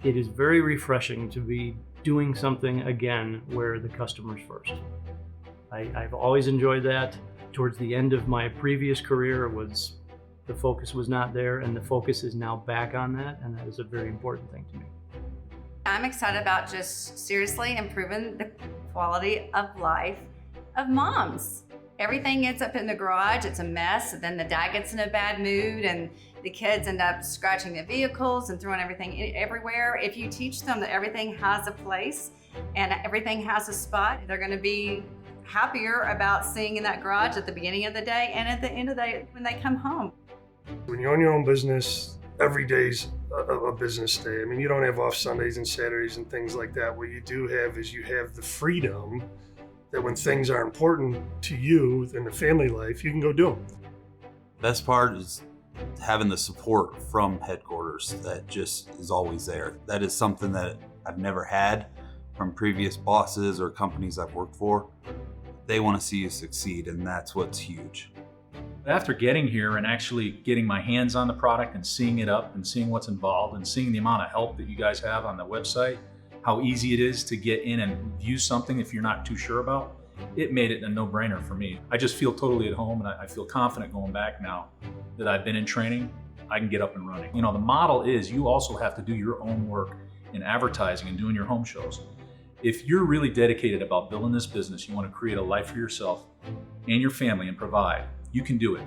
It is very refreshing to be doing something again where the customer's first. I've always enjoyed that. Towards the end of my previous career, the focus was not there, and the focus is now back on that, and that is a very important thing to me. I'm excited about just seriously improving the quality of life of moms. Everything ends up in the garage, it's a mess, and then the dad gets in a bad mood and the kids end up scratching the vehicles and throwing everything everywhere. If you teach them that everything has a place and everything has a spot, they're gonna be happier about seeing in that garage at the beginning of the day and at the end of the day when they come home. When you own your own business, every day's a business day. I mean, you don't have off Sundays and Saturdays and things like that. What you do have is you have the freedom that when things are important to you in the family life, you can go do them. Best part is having the support from headquarters that just is always there. That is something that I've never had from previous bosses or companies I've worked for. They want to see you succeed, and that's what's huge. After getting here and actually getting my hands on the product and seeing it up and seeing what's involved and seeing the amount of help that you guys have on the website, how easy it is to get in and view something if you're not too sure about, it made it a no-brainer for me. I just feel totally at home, and I feel confident going back now that I've been in training, I can get up and running. You know, the model is you also have to do your own work in advertising and doing your home shows. If you're really dedicated about building this business, you want to create a life for yourself and your family and provide, you can do it.